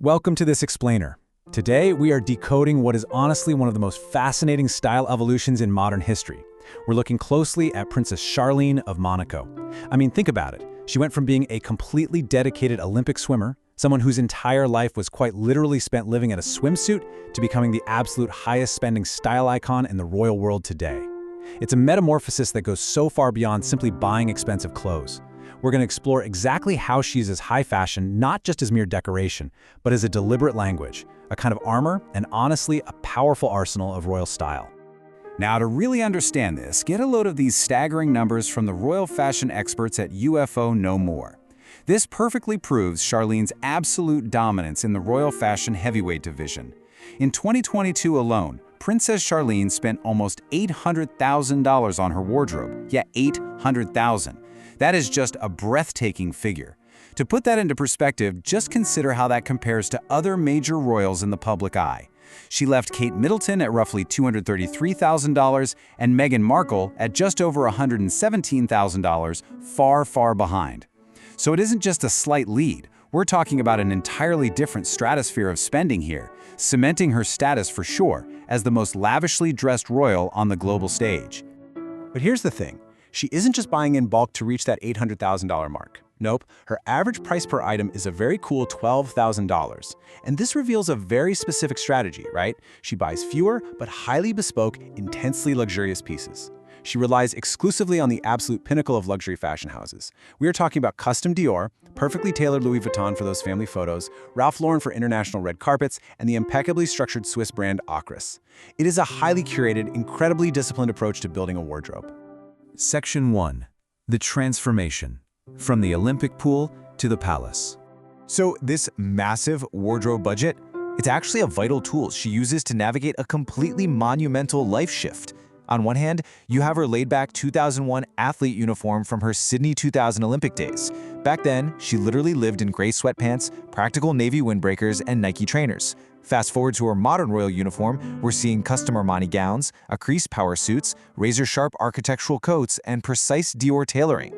Welcome to this explainer. Today, we are decoding what is honestly one of the most fascinating style evolutions in modern history. We're looking closely at Princess Charlene of Monaco. I mean, think about it. She went from being a completely dedicated Olympic swimmer, someone whose entire life was quite literally spent living in a swimsuit, to becoming the absolute highest spending style icon in the royal world today. It's a metamorphosis that goes so far beyond simply buying expensive clothes. We're going to explore exactly how she uses high fashion not just as mere decoration, but as a deliberate language, a kind of armor, and honestly, a powerful arsenal of royal style. Now, to really understand this, get a load of these staggering numbers from the royal fashion experts at UFO No More. This perfectly proves Charlene's absolute dominance in the royal fashion heavyweight division. In 2022 alone, Princess Charlene spent almost $800,000 on her wardrobe. Yeah, $800,000. That is just a breathtaking figure. To put that into perspective, just consider how that compares to other major royals in the public eye. She left Kate Middleton at roughly $233,000 and Meghan Markle at just over $117,000, far, far behind. So it isn't just a slight lead. We're talking about an entirely different stratosphere of spending here, cementing her status for sure as the most lavishly dressed royal on the global stage. But here's the thing. She isn't just buying in bulk to reach that $800,000 mark. Nope, her average price per item is a very cool $12,000. And this reveals a very specific strategy, right? She buys fewer, but highly bespoke, intensely luxurious pieces. She relies exclusively on the absolute pinnacle of luxury fashion houses. We are talking about custom Dior, perfectly tailored Louis Vuitton for those family photos, Ralph Lauren for international red carpets, and the impeccably structured Swiss brand Akris. It is a highly curated, incredibly disciplined approach to building a wardrobe. Section 1. The transformation. From the Olympic pool to the palace. So this massive wardrobe budget, it's actually a vital tool she uses to navigate a completely monumental life shift. On one hand, you have her laid-back 2001 athlete uniform from her Sydney 2000 Olympic days. Back then, she literally lived in gray sweatpants, practical navy windbreakers, and Nike trainers. Fast forward to her modern royal uniform, we're seeing custom Armani gowns, Akris power suits, razor-sharp architectural coats, and precise Dior tailoring.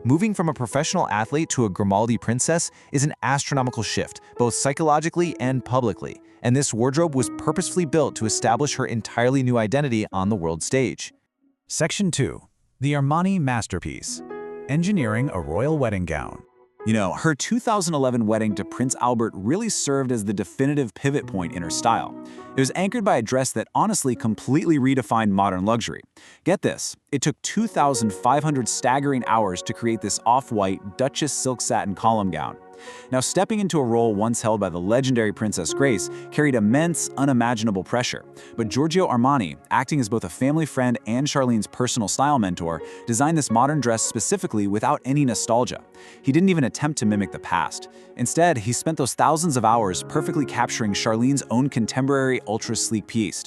Moving from a professional athlete to a Grimaldi princess is an astronomical shift, both psychologically and publicly, and this wardrobe was purposefully built to establish her entirely new identity on the world stage. Section 2. The Armani masterpiece. Engineering a royal wedding gown. You know, her 2011 wedding to Prince Albert really served as the definitive pivot point in her style. It was anchored by a dress that honestly completely redefined modern luxury. Get this, it took 2,500 staggering hours to create this off-white Duchess silk satin column gown. Now, stepping into a role once held by the legendary Princess Grace carried immense, unimaginable pressure. But Giorgio Armani, acting as both a family friend and Charlene's personal style mentor, designed this modern dress specifically without any nostalgia. He didn't even attempt to mimic the past. Instead, he spent those thousands of hours perfectly capturing Charlene's own contemporary ultra-sleek piece.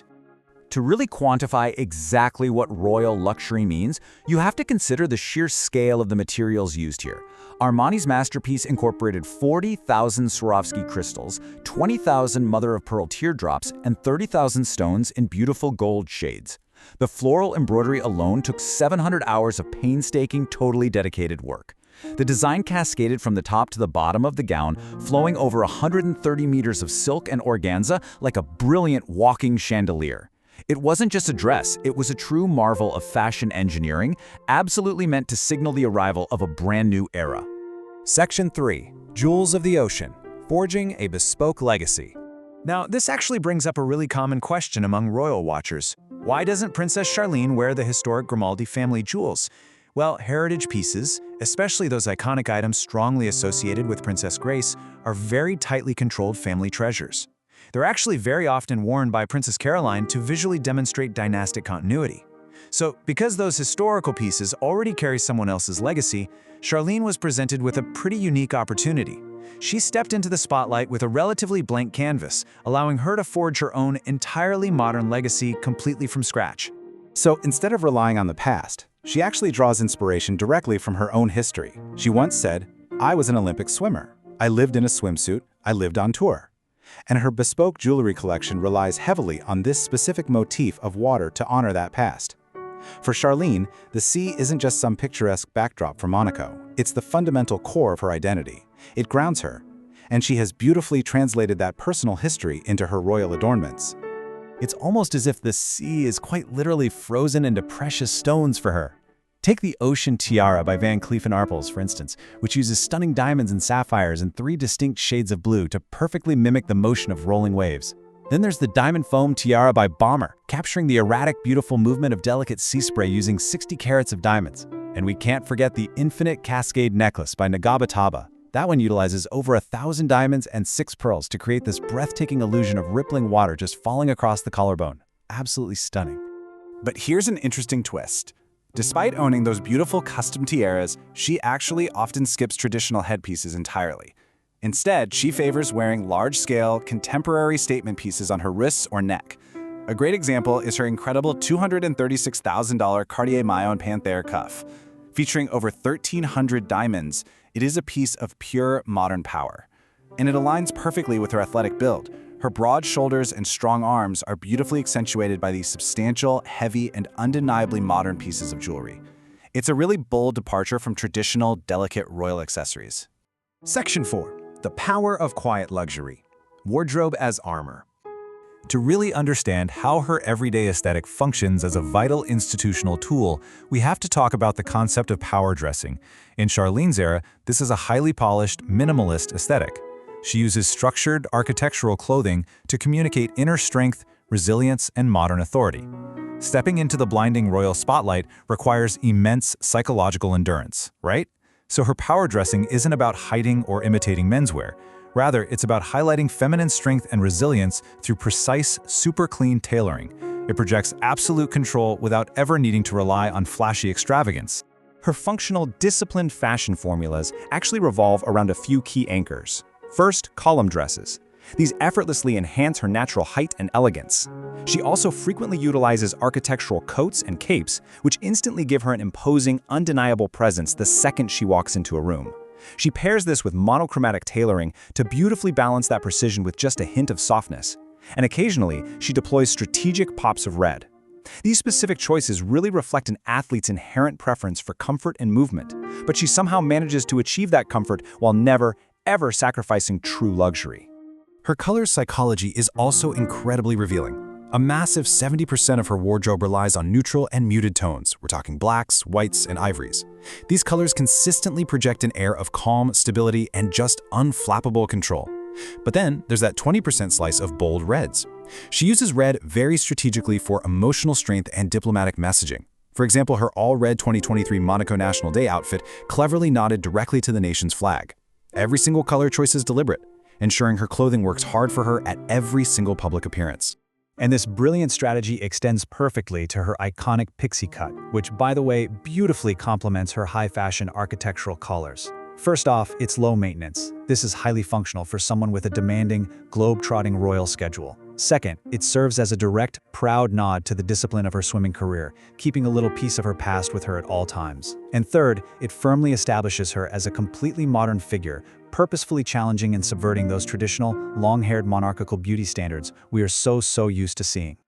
To really quantify exactly what royal luxury means, you have to consider the sheer scale of the materials used here. Armani's masterpiece incorporated 40,000 Swarovski crystals, 20,000 mother-of-pearl teardrops, and 30,000 stones in beautiful gold shades. The floral embroidery alone took 700 hours of painstaking, totally dedicated work. The design cascaded from the top to the bottom of the gown, flowing over 130 meters of silk and organza like a brilliant walking chandelier. It wasn't just a dress, it was a true marvel of fashion engineering, absolutely meant to signal the arrival of a brand new era. Section 3. Jewels of the Ocean. Forging a bespoke legacy. Now, this actually brings up a really common question among royal watchers. Why doesn't Princess Charlene wear the historic Grimaldi family jewels? Well, heritage pieces, especially those iconic items strongly associated with Princess Grace, are very tightly controlled family treasures. They're actually very often worn by Princess Caroline to visually demonstrate dynastic continuity. So, because those historical pieces already carry someone else's legacy, Charlene was presented with a pretty unique opportunity. She stepped into the spotlight with a relatively blank canvas, allowing her to forge her own entirely modern legacy completely from scratch. So instead of relying on the past, she actually draws inspiration directly from her own history. She once said, "I was an Olympic swimmer. I lived in a swimsuit. I lived on tour." And her bespoke jewelry collection relies heavily on this specific motif of water to honor that past. For Charlene, the sea isn't just some picturesque backdrop for Monaco. It's the fundamental core of her identity. It grounds her. and she has beautifully translated that personal history into her royal adornments. It's almost as if the sea is quite literally frozen into precious stones for her. Take the Ocean Tiara by Van Cleef & Arpels, for instance, which uses stunning diamonds and sapphires in 3 distinct shades of blue to perfectly mimic the motion of rolling waves. Then there's the Diamond Foam Tiara by Bomber, capturing the erratic, beautiful movement of delicate sea spray using 60 carats of diamonds. And we can't forget the Infinite Cascade Necklace by Nagabataba. That one utilizes over 1,000 diamonds and 6 pearls to create this breathtaking illusion of rippling water just falling across the collarbone. Absolutely stunning. But here's an interesting twist. Despite owning those beautiful custom tiaras, she actually often skips traditional headpieces entirely. Instead, she favors wearing large-scale, contemporary statement pieces on her wrists or neck. A great example is her incredible $236,000 Cartier Maillon Panthère cuff. Featuring over 1,300 diamonds, it is a piece of pure modern power. And it aligns perfectly with her athletic build. Her broad shoulders and strong arms are beautifully accentuated by these substantial, heavy, and undeniably modern pieces of jewelry. It's a really bold departure from traditional, delicate royal accessories. Section 4. The power of quiet luxury. Wardrobe as armor. To really understand how her everyday aesthetic functions as a vital institutional tool, we have to talk about the concept of power dressing. In Charlene's era, this is a highly polished, minimalist aesthetic. She uses structured, architectural clothing to communicate inner strength, resilience, and modern authority. Stepping into the blinding royal spotlight requires immense psychological endurance, right? So her power dressing isn't about hiding or imitating menswear. Rather, it's about highlighting feminine strength and resilience through precise, super clean tailoring. It projects absolute control without ever needing to rely on flashy extravagance. Her functional, disciplined fashion formulas actually revolve around a few key anchors. First, column dresses. These effortlessly enhance her natural height and elegance. She also frequently utilizes architectural coats and capes, which instantly give her an imposing, undeniable presence the second she walks into a room. She pairs this with monochromatic tailoring to beautifully balance that precision with just a hint of softness. And occasionally, she deploys strategic pops of red. These specific choices really reflect an athlete's inherent preference for comfort and movement, but she somehow manages to achieve that comfort while never, ever sacrificing true luxury. Her color psychology is also incredibly revealing. A massive 70% of her wardrobe relies on neutral and muted tones. We're talking blacks, whites, and ivories. These colors consistently project an air of calm, stability, and just unflappable control. But then there's that 20% slice of bold reds. She uses red very strategically for emotional strength and diplomatic messaging. For example, her all-red 2023 Monaco National Day outfit cleverly nodded directly to the nation's flag. Every single color choice is deliberate, ensuring her clothing works hard for her at every single public appearance. And this brilliant strategy extends perfectly to her iconic pixie cut, which, by the way, beautifully complements her high-fashion architectural colors. First off, it's low maintenance. This is highly functional for someone with a demanding, globe-trotting royal schedule. Second, it serves as a direct, proud nod to the discipline of her swimming career, keeping a little piece of her past with her at all times. And third, it firmly establishes her as a completely modern figure, purposefully challenging and subverting those traditional, long-haired monarchical beauty standards we are so used to seeing.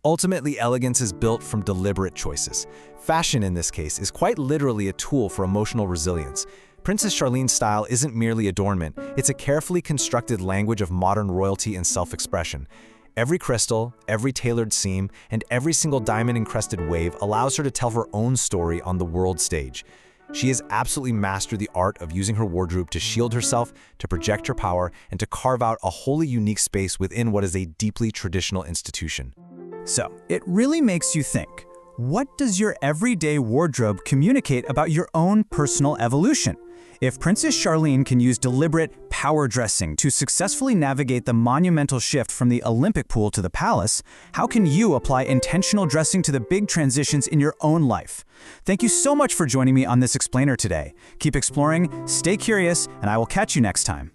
Ultimately, elegance is built from deliberate choices. Fashion, in this case, is quite literally a tool for emotional resilience. Princess Charlene's style isn't merely adornment, it's a carefully constructed language of modern royalty and self-expression. Every crystal, every tailored seam, and every single diamond-encrusted wave allows her to tell her own story on the world stage. She has absolutely mastered the art of using her wardrobe to shield herself, to project her power, and to carve out a wholly unique space within what is a deeply traditional institution. So, it really makes you think, what does your everyday wardrobe communicate about your own personal evolution? If Princess Charlene can use deliberate power dressing to successfully navigate the monumental shift from the Olympic pool to the palace, how can you apply intentional dressing to the big transitions in your own life? Thank you so much for joining me on this explainer today. Keep exploring, stay curious, and I will catch you next time.